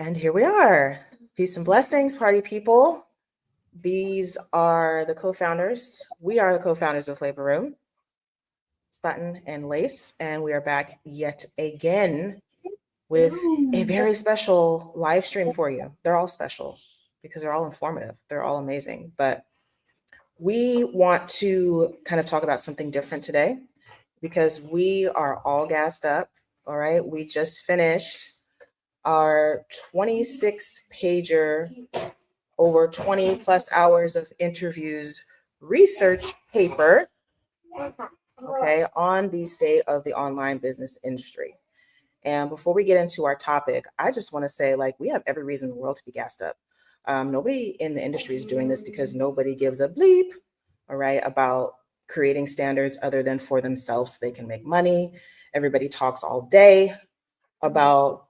And here we are. Peace and blessings, party people. These are the co-founders. We are the co-founders of Flavor Room, Sutton and Lace, and we are back yet again with a very special live stream for you. They're all special because they're all informative. They're all amazing. But we want to kind of talk about something different today because we are all gassed up. All right. We just finished our 26 pager, over 20 plus hours of interviews research paper, okay, on the state of the online business industry. And before we get into our topic, I just want to say, like, we have every reason in the world to be gassed up. Nobody in the industry is doing this because nobody gives a bleep, all right, about creating standards other than for themselves so they can make money. Everybody talks all day about,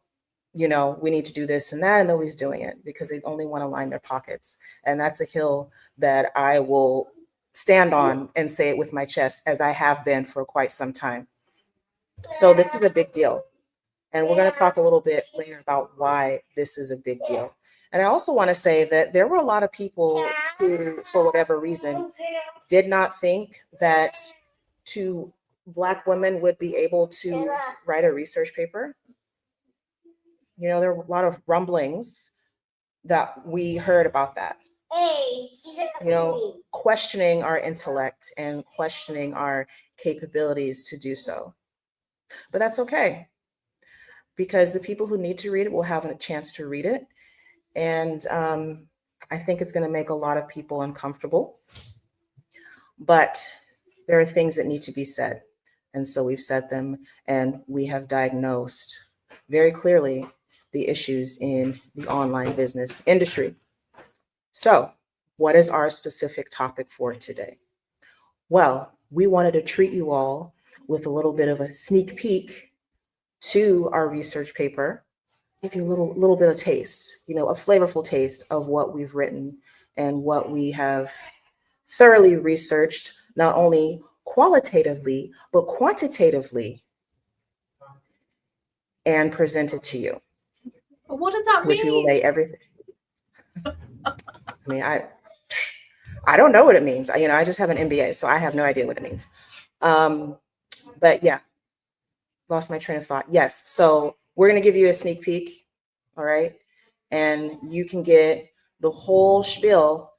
we need to do this and that, and nobody's doing it because they only want to line their pockets. And that's a hill that I will stand on and say it with my chest, as I have been for quite some time. So this is a big deal. And we're going to talk a little bit later about why this is a big deal. And I also want to say that there were a lot of people who, for whatever reason, did not think that two Black women would be able to write a research paper. There were a lot of rumblings that we heard about that. Questioning our intellect and questioning our capabilities to do so. But that's okay, because the people who need to read it will have a chance to read it. And I think it's going to make a lot of people uncomfortable. But there are things that need to be said. And so we've said them, and we have diagnosed very clearly the issues in the online business industry. So, what is our specific topic for today? Well, we wanted to treat you all with a little bit of a sneak peek to our research paper, give you a little bit of taste, a flavorful taste of what we've written and what we have thoroughly researched, not only qualitatively, but quantitatively, and presented to you. What does that mean? Which we will lay everything. I mean, I don't know what it means. I just have an MBA, so I have no idea what it means. But yeah, lost my train of thought. Yes, so we're going to give you a sneak peek, all right? And you can get the whole spiel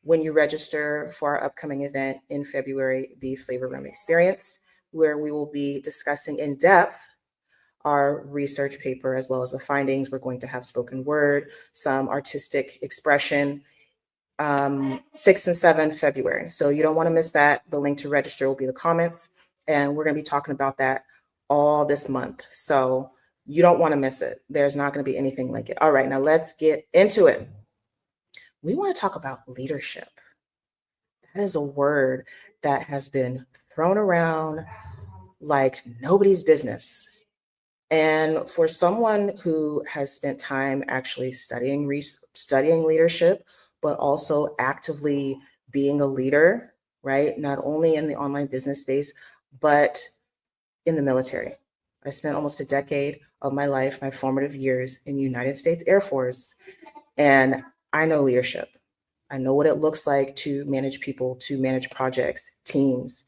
when you register for our upcoming event in February, the Flavor Room Experience, where we will be discussing in depth our research paper as well as the findings. We're going to have spoken word, some artistic expression, 6 and 7 February. So you don't want to miss that. The link to register will be the comments, and we're going to be talking about that all this month. So you don't want to miss it. There's not going to be anything like it. All right, now let's get into it. We want to talk about leadership. That is a word that has been thrown around like nobody's business. And for someone who has spent time actually studying leadership, but also actively being a leader, right? Not only in the online business space, but in the military. I spent almost a decade of my life, my formative years, in the United States Air Force, and I know leadership. I know what it looks like to manage people, to manage projects, teams,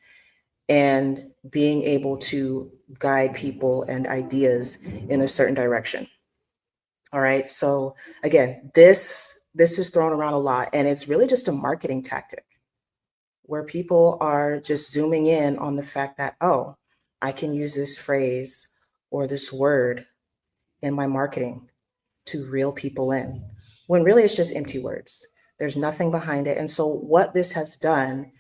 and being able to guide people and ideas in a certain direction. All right. So again, this is thrown around a lot, and it's really just a marketing tactic where people are just zooming in on the fact that, oh, I can use this phrase or this word in my marketing to reel people in, when really it's just empty words. There's nothing behind it. And so what this has done,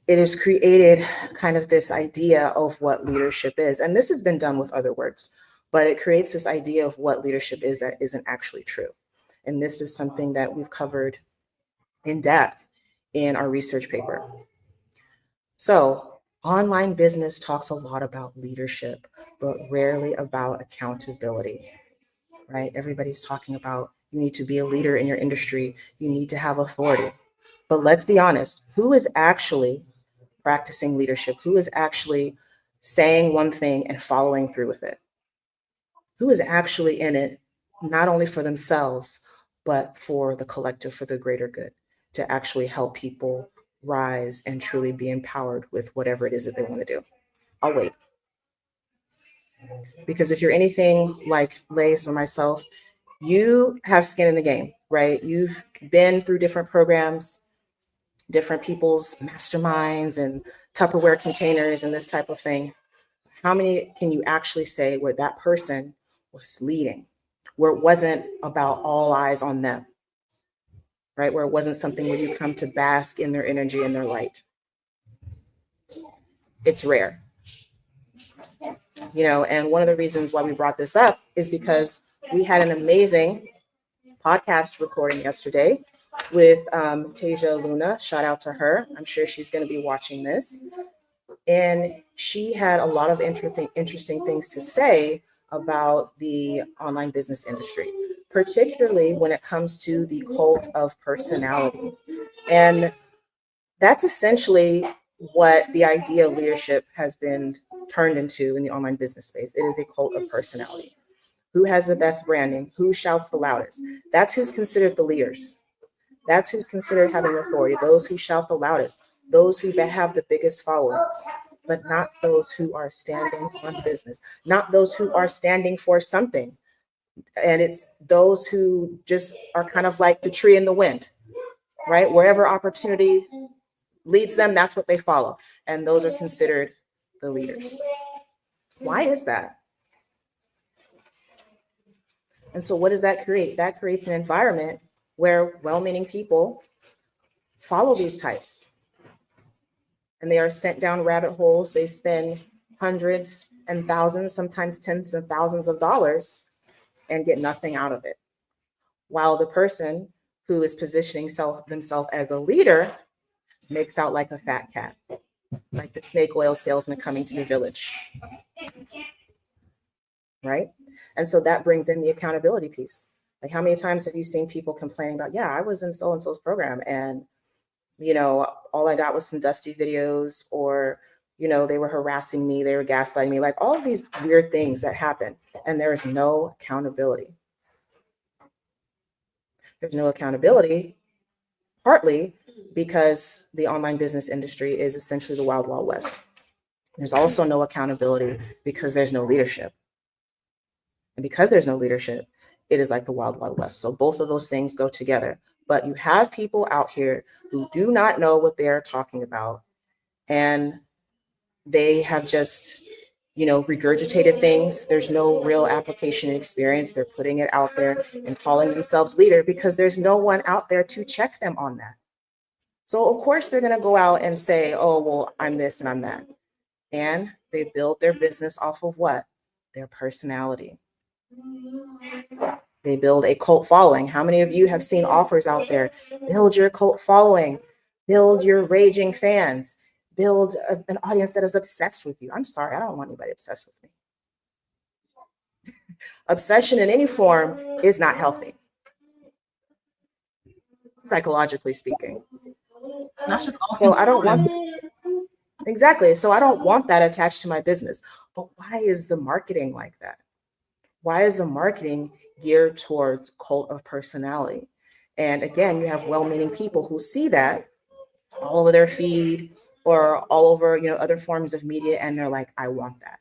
it has created kind of this idea of what leadership is. And this has been done with other words, but it creates this idea of what leadership is that isn't actually true. And this is something that we've covered in depth in our research paper. So online business talks a lot about leadership, but rarely about accountability, right? Everybody's talking about you need to be a leader in your industry. You need to have authority. But let's be honest, who is actually practicing leadership? Who is actually saying one thing and following through with it? Who is actually in it, not only for themselves, but for the collective, for the greater good, to actually help people rise and truly be empowered with whatever it is that they want to do. I'll wait. Because if you're anything like Lace or myself, you have skin in the game, right? You've been through different programs, different people's masterminds and Tupperware containers and this type of thing. How many can you actually say where that person was leading, where it wasn't about all eyes on them, right? Where it wasn't something where you come to bask in their energy and their light. It's rare. And one of the reasons why we brought this up is because we had an amazing podcast recording yesterday with Tasia Luna. Shout out to her. I'm sure she's going to be watching this. And she had a lot of interesting things to say about the online business industry, particularly when it comes to the cult of personality. And that's essentially what the idea of leadership has been turned into in the online business space. It is a cult of personality. Who has the best branding? Who shouts the loudest? That's who's considered the leaders. That's who's considered having authority. Those who shout the loudest, those who have the biggest following, but not those who are standing on business, not those who are standing for something. And it's those who just are kind of like the tree in the wind, right? Wherever opportunity leads them, that's what they follow. And those are considered the leaders. Why is that? And so what does that create? That creates an environment where well-meaning people follow these types. And they are sent down rabbit holes. They spend hundreds and thousands, sometimes tens of thousands of dollars and get nothing out of it. While the person who is positioning themselves as a leader makes out like a fat cat, like the snake oil salesman coming to the village, right? And so that brings in the accountability piece. Like, how many times have you seen people complaining about, yeah, I was in so-and-so's program and, all I got was some dusty videos, or, they were harassing me, they were gaslighting me, like all of these weird things that happen. And there is no accountability. There's no accountability, partly because the online business industry is essentially the wild, wild west. There's also no accountability because there's no leadership. And because there's no leadership, it is like the wild, wild west. So both of those things go together. But you have people out here who do not know what they're talking about. And they have just, regurgitated things. There's no real application and experience. They're putting it out there and calling themselves leader because there's no one out there to check them on that. So of course they're going to go out and say, oh, well, I'm this and I'm that. And they build their business off of what? Their personality. They build a cult following. How many of you have seen offers out there? Build your cult following, build your raging fans, build an audience that is obsessed with you. I'm sorry, I don't want anybody obsessed with me. Obsession in any form is not healthy, psychologically speaking. That's just so I don't want exactly. So I don't want that attached to my business. But why is the marketing like that? Why is the marketing geared towards cult of personality? And again, you have well-meaning people who see that all over their feed or all over, other forms of media, and they're like, I want that.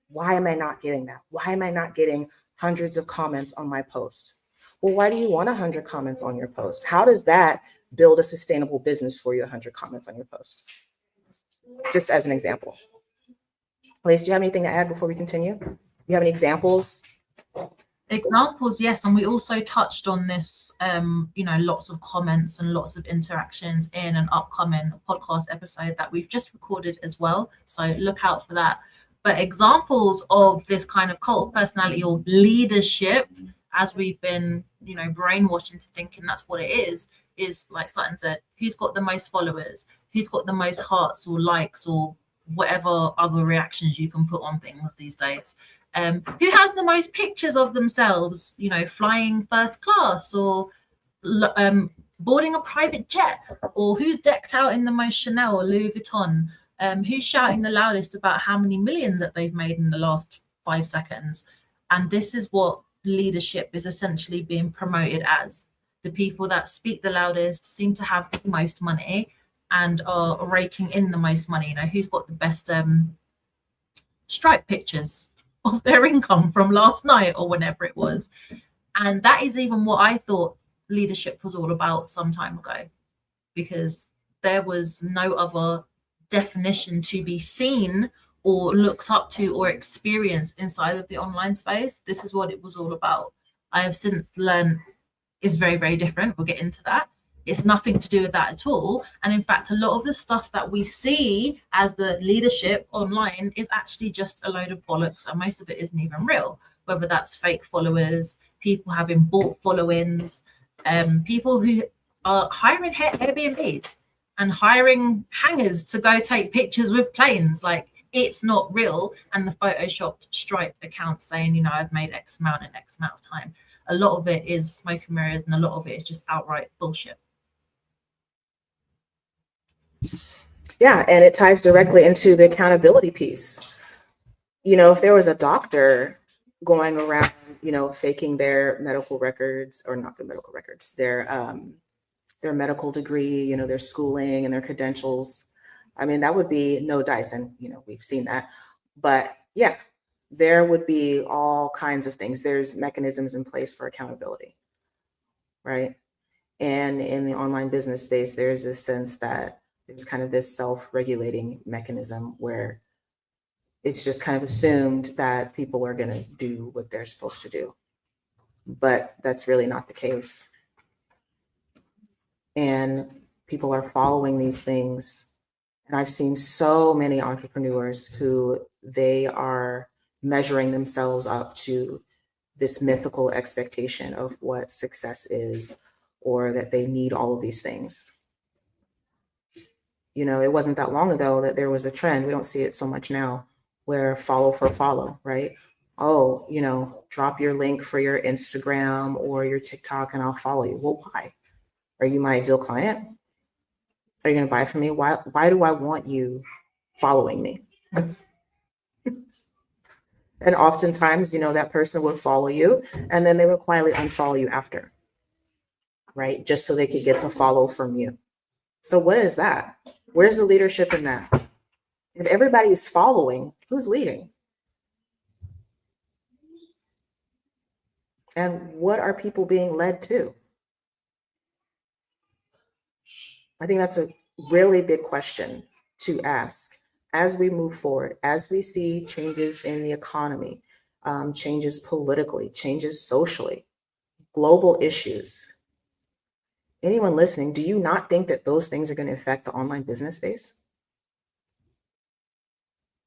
Why am I not getting that? Why am I not getting hundreds of comments on my post? Well, why do you want 100 comments on your post? How does that build a sustainable business for you, 100 comments on your post? Just as an example. Lace, do you have anything to add before we continue? Do you have any examples? Examples, yes. And we also touched on this, lots of comments and lots of interactions in an upcoming podcast episode that we've just recorded as well. So look out for that. But examples of this kind of cult of personality or leadership, as we've been, brainwashed into thinking that's what it is like Sutton said, who's got the most followers, who's got the most hearts or likes or whatever other reactions you can put on things these days. Who has the most pictures of themselves, flying first class or boarding a private jet, or who's decked out in the most Chanel or Louis Vuitton, who's shouting the loudest about how many millions that they've made in the last 5 seconds. And this is what leadership is essentially being promoted as. The people that speak the loudest seem to have the most money and are raking in the most money. You know, who's got the best Stripe pictures of their income from last night or whenever it was. And that is even what I thought leadership was all about some time ago, because there was no other definition to be seen or looked up to or experienced inside of the online space. This is what it was all about. I have since learned is very, very different. We'll get into that. It's nothing to do with that at all. And in fact, a lot of the stuff that we see as the leadership online is actually just a load of bollocks, and most of it isn't even real, whether that's fake followers, people having bought followings, people who are hiring Airbnbs and hiring hangers to go take pictures with planes. Like, it's not real. And the photoshopped Stripe account saying, you know, I've made X amount in X amount of time. A lot of it is smoke and mirrors, and a lot of it is just outright bullshit. Yeah, and it ties directly into the accountability piece. You know, if there was a doctor going around, you know, faking their medical records, or not their medical records, their medical degree, you know, their schooling and their credentials, I mean, that would be no dice. And, you know, we've seen that. But yeah, there would be all kinds of things. There's mechanisms in place for accountability, right? And in the online business space, there's this sense that there's kind of this self-regulating mechanism where it's just kind of assumed that people are going to do what they're supposed to do. But that's really not the case. And people are following these things. And I've seen so many entrepreneurs who they are measuring themselves up to this mythical expectation of what success is, or that they need all of these things. You know, it wasn't that long ago that there was a trend, we don't see it so much now, where follow for follow, right? Oh, you know, drop your link for your Instagram or your TikTok and I'll follow you. Well, why? Are you my ideal client? Are you going to buy from me? Why do I want you following me? And oftentimes, you know, that person would follow you and then they would quietly unfollow you after, right? Just so they could get the follow from you. So what is that? Where's the leadership in that? If everybody is following, who's leading? And what are people being led to? I think that's a really big question to ask as we move forward, as we see changes in the economy, changes politically, changes socially, global issues. Anyone listening, do you not think that those things are going to affect the online business space?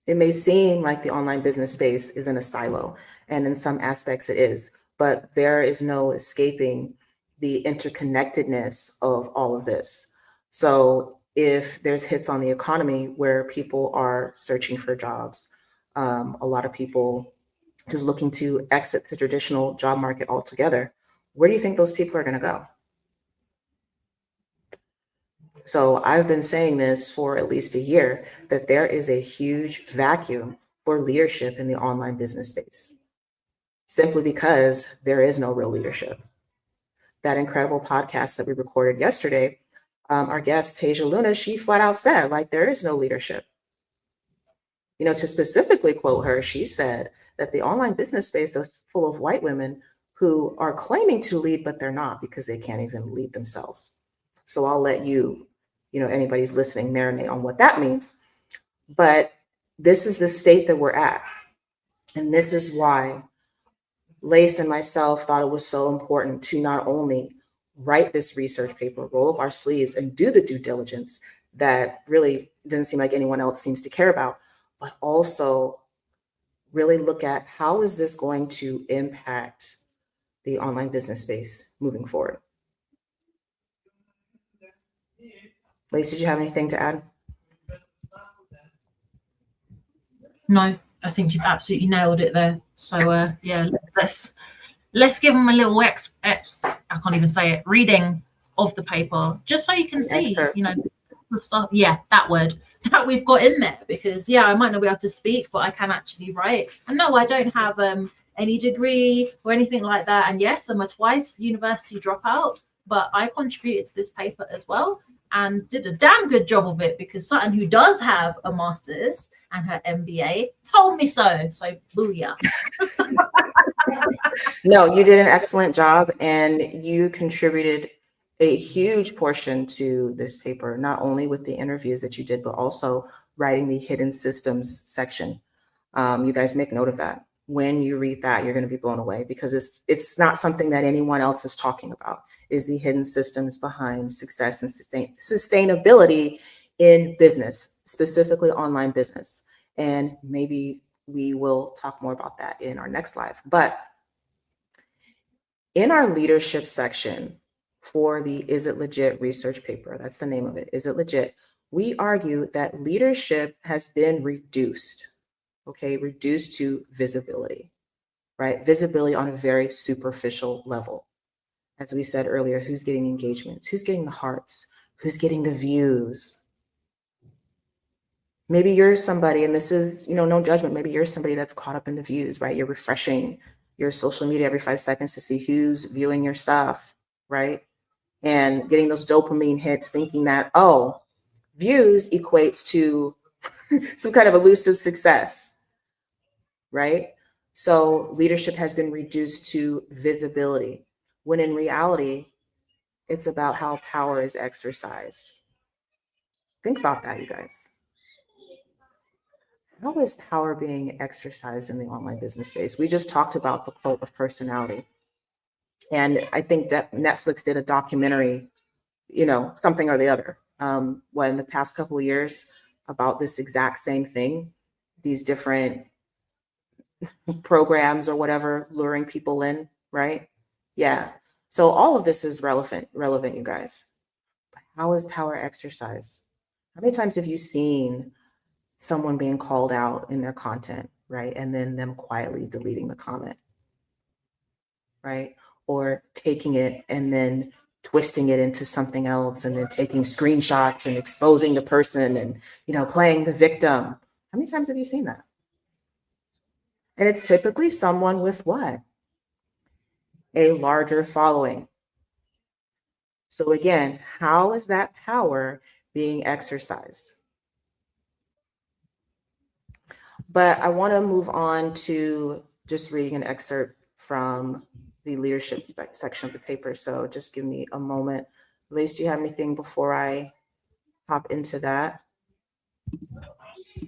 It may seem like the online business space is in a silo, and in some aspects it is, but there is no escaping the interconnectedness of all of this. So if there's hits on the economy where people are searching for jobs, a lot of people just looking to exit the traditional job market altogether, where do you think those people are going to go? So I've been saying this for at least a year, that there is a huge vacuum for leadership in the online business space, simply because there is no real leadership. That incredible podcast that we recorded yesterday, our guest, Tasia Luna, she flat out said, like, there is no leadership. You know, to specifically quote her, she said that the online business space is full of white women who are claiming to lead, but they're not, because they can't even lead themselves. So I'll let you, you know, anybody's listening, marinate on what that means. But this is the state that we're at. And this is why Lace and myself thought it was so important to not only write this research paper, roll up our sleeves and do the due diligence that really doesn't seem like anyone else seems to care about, but also really look at how is this going to impact the online business space moving forward. Lace, did you have anything to add? No, I think you've absolutely nailed it there. So yeah, let's give them a little I can't even say it, reading of the paper, just so you can see, Excerpt. you know, the stuff. Yeah, that word that we've got in there, because yeah, I might not be able to speak, but I can actually write. And no, I don't have any degree or anything like that. And yes, I'm a twice university dropout, but I contributed to this paper as well and did a damn good job of it, because Sutton, who does have a master's and her MBA, told me so. So booyah. No, you did an excellent job, and you contributed a huge portion to this paper, not only with the interviews that you did, but also writing the hidden systems section. You guys make note of that. When you read that, you're going to be blown away, because it's not something that anyone else is talking about, is the hidden systems behind success and sustainability in business, specifically online business. And maybe we will talk more about that in our next live. But in our leadership section for the Is It Legit research paper, that's the name of it, Is It Legit? We argue that leadership has been reduced, okay, reduced to visibility, right? Visibility on a very superficial level. As we said earlier, who's getting engagements? Who's getting the hearts? Who's getting the views? Maybe you're somebody, and this is, no judgment. Maybe you're somebody that's caught up in the views, right? You're refreshing your social media every 5 seconds to see who's viewing your stuff, right? And getting those dopamine hits, thinking that, oh, views equates to some kind of elusive success, right? So leadership has been reduced to visibility, when in reality, it's about how power is exercised. Think about that, you guys. How is power being exercised in the online business space? We just talked about the cult of personality. And I think Netflix did a documentary, something or the other, in the past couple of years, about this exact same thing, these different programs or whatever, luring people in, right? Yeah. So all of this is relevant, you guys. But how is power exercised? How many times have you seen someone being called out in their content, right? And then them quietly deleting the comment, right? Or taking it and then twisting it into something else, and then taking screenshots and exposing the person and, playing the victim. How many times have you seen that? And it's typically someone with what? A larger following. So again, how is that power being exercised? But I want to move on to just reading an excerpt from the leadership section of the paper. So just give me a moment. Lace, do you have anything before I hop into that?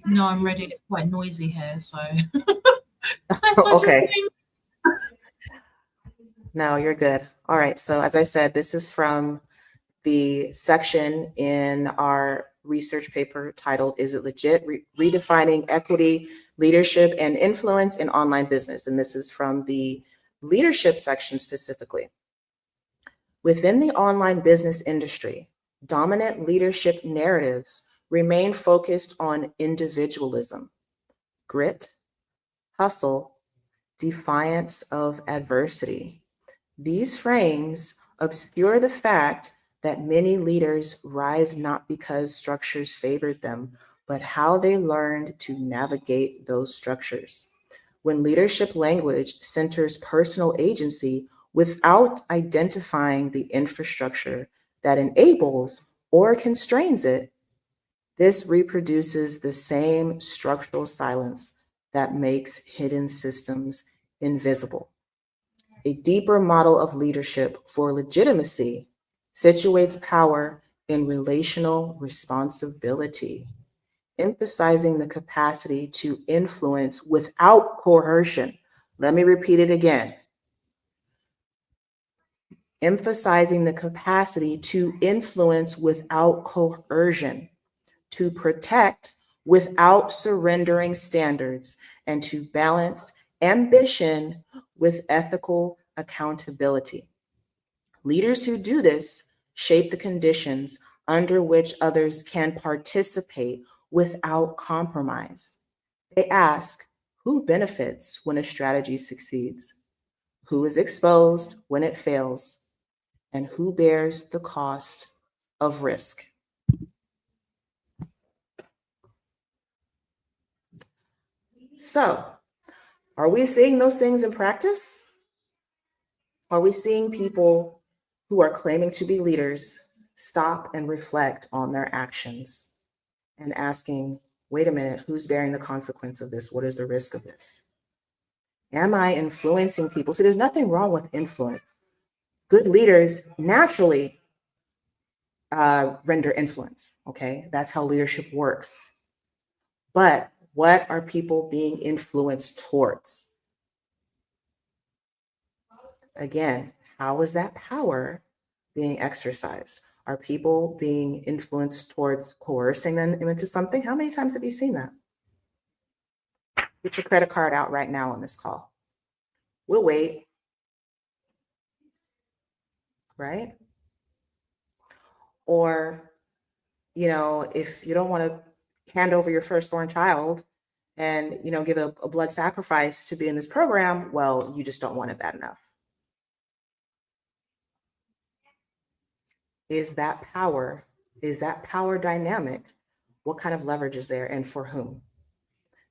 No, I'm ready. It's quite noisy here, so. Okay. No, you're good. All right. So as I said, this is from the section in our research paper titled, Is It Legit? Redefining Equity, Leadership, and Influence in Online Business. And this is from the leadership section specifically. Within the online business industry, dominant leadership narratives remain focused on individualism, grit, hustle, defiance of adversity. These frames obscure the fact that many leaders rise not because structures favored them, but how they learned to navigate those structures. When leadership language centers personal agency without identifying the infrastructure that enables or constrains it, this reproduces the same structural silence that makes hidden systems invisible. A deeper model of leadership for legitimacy situates power in relational responsibility, emphasizing the capacity to influence without coercion. Let me repeat it again. Emphasizing the capacity to influence without coercion, to protect without surrendering standards, and to balance ambition with ethical accountability. Leaders who do this shape the conditions under which others can participate without compromise. They ask, who benefits when a strategy succeeds? Who is exposed when it fails? And who bears the cost of risk? So, Are we seeing those things in practice? Are we seeing people who are claiming to be leaders stop and reflect on their actions and asking, wait a minute, who's bearing the consequence of this? What is the risk of this? Am I influencing people? See, there's nothing wrong with influence. Good leaders naturally render influence, okay? That's how leadership works. But what are people being influenced towards? Again, how is that power being exercised? Are people being influenced towards coercing them into something? How many times have you seen that? Get your credit card out right now on this call. We'll wait. Right? Or, you know, if you don't want to hand over your firstborn child and, you know, give a blood sacrifice to be in this program, well, you just don't want it bad enough. Is that power dynamic? What kind of leverage is there and for whom?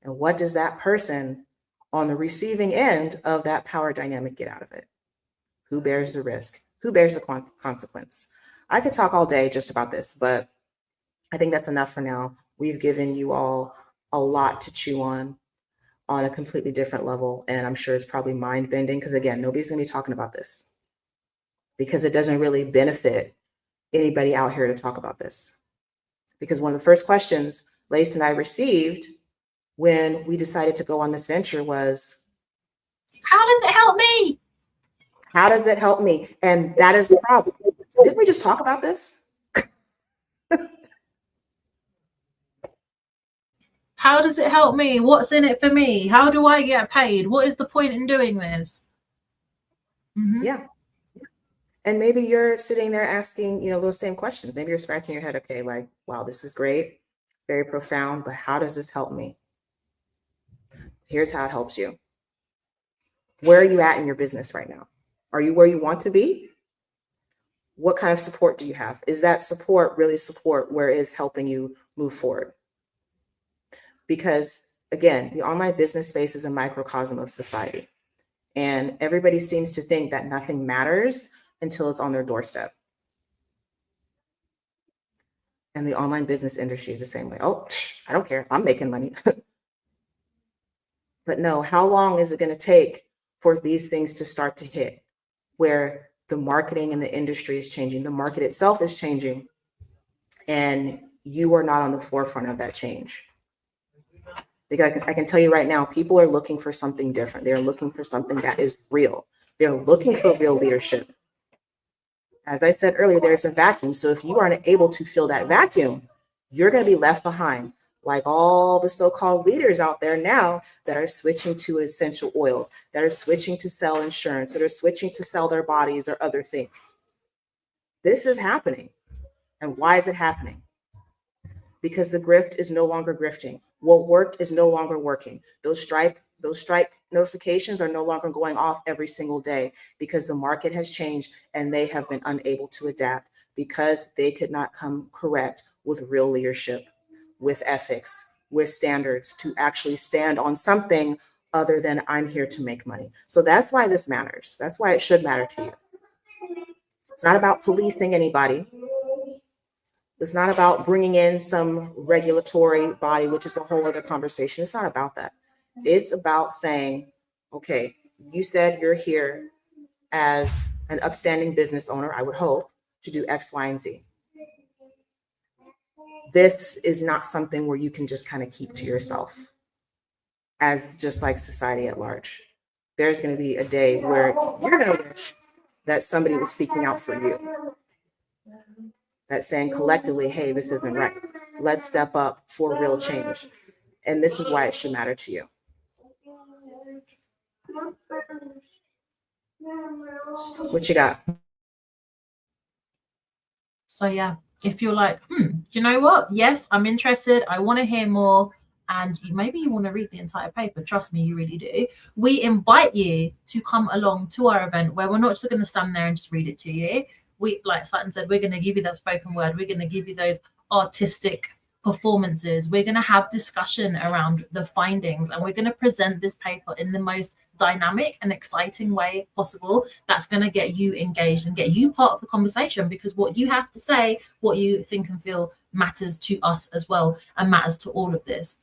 And what does that person on the receiving end of that power dynamic get out of it? Who bears the risk? Who bears the consequence? I could talk all day just about this, but I think that's enough for now. We've given you all a lot to chew on a completely different level. And I'm sure it's probably mind bending because, again, nobody's going to be talking about this because it doesn't really benefit anybody out here to talk about this. Because one of the first questions Lace and I received when we decided to go on this venture was, how does it help me? How does it help me? And that is the problem. Didn't we just talk about this? How does it help me? What's in it for me? How do I get paid? What is the point in doing this? Mm-hmm. Yeah. And maybe you're sitting there asking, you know, those same questions. Maybe you're scratching your head, okay, like, wow, this is great, very profound, but how does this help me? Here's how it helps you. Where are you at in your business right now? Are you where you want to be? What kind of support do you have? Is that support really support where it's helping you move forward? Because again, the online business space is a microcosm of society. And everybody seems to think that nothing matters until it's on their doorstep. And the online business industry is the same way. Oh, I don't care. I'm making money. But no, how long is it going to take for these things to start to hit where the marketing and the industry is changing, the market itself is changing, and you are not on the forefront of that change? Because I can tell you right now, people are looking for something different. They're looking for something that is real. They're looking for real leadership. As I said earlier, there's a vacuum. So if you aren't able to fill that vacuum, you're going to be left behind, like all the so-called leaders out there now that are switching to essential oils, that are switching to sell insurance, that are switching to sell their bodies or other things. This is happening. And why is it happening? Because the grift is no longer grifting. What worked is no longer working. Those Stripe notifications are no longer going off every single day because the market has changed and they have been unable to adapt because they could not come correct with real leadership, with ethics, with standards to actually stand on something other than I'm here to make money. So that's why this matters. That's why it should matter to you. It's not about policing anybody. It's not about bringing in some regulatory body, which is a whole other conversation. It's not about that. It's about saying, okay, you said you're here as an upstanding business owner, I would hope, to do X, Y, and Z. This is not something where you can just kind of keep to yourself as just like society at large. There's going to be a day where you're going to wish that somebody was speaking out for you. That's saying collectively, hey, this isn't right. Let's step up for real change. And this is why it should matter to you. What you got? So yeah, if you're like, do you know what? Yes, I'm interested. I want to hear more. And maybe you want to read the entire paper. Trust me, you really do. We invite you to come along to our event where we're not just going to stand there and just read it to you. We, like Sutton said, we're going to give you that spoken word. We're going to give you those artistic performances. We're going to have discussion around the findings, and we're going to present this paper in the most dynamic and exciting way possible. That's going to get you engaged and get you part of the conversation, because what you have to say, what you think and feel, matters to us as well, and matters to all of this.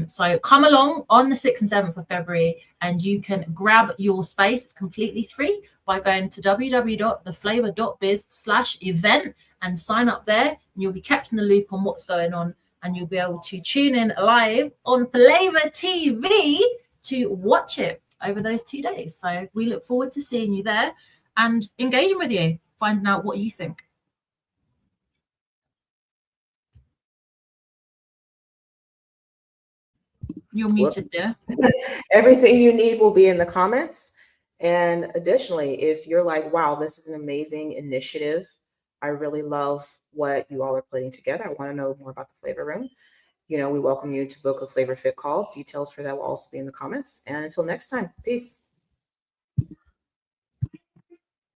So come along on the 6th and 7th of February, and you can grab your space. It's completely free by going to www.theflavor.biz/event and sign up there. And you'll be kept in the loop on what's going on, and you'll be able to tune in live on Flavor TV to watch it over those 2 days. So we look forward to seeing you there and engaging with you, finding out what you think. You're muted there. Everything you need will be in the comments. And additionally, if you're like, wow, this is an amazing initiative, I really love what you all are putting together, I want to know more about the Flavor Room, we welcome you to book a Flavor Fit call. Details for that will also be in the comments. And until next time, peace.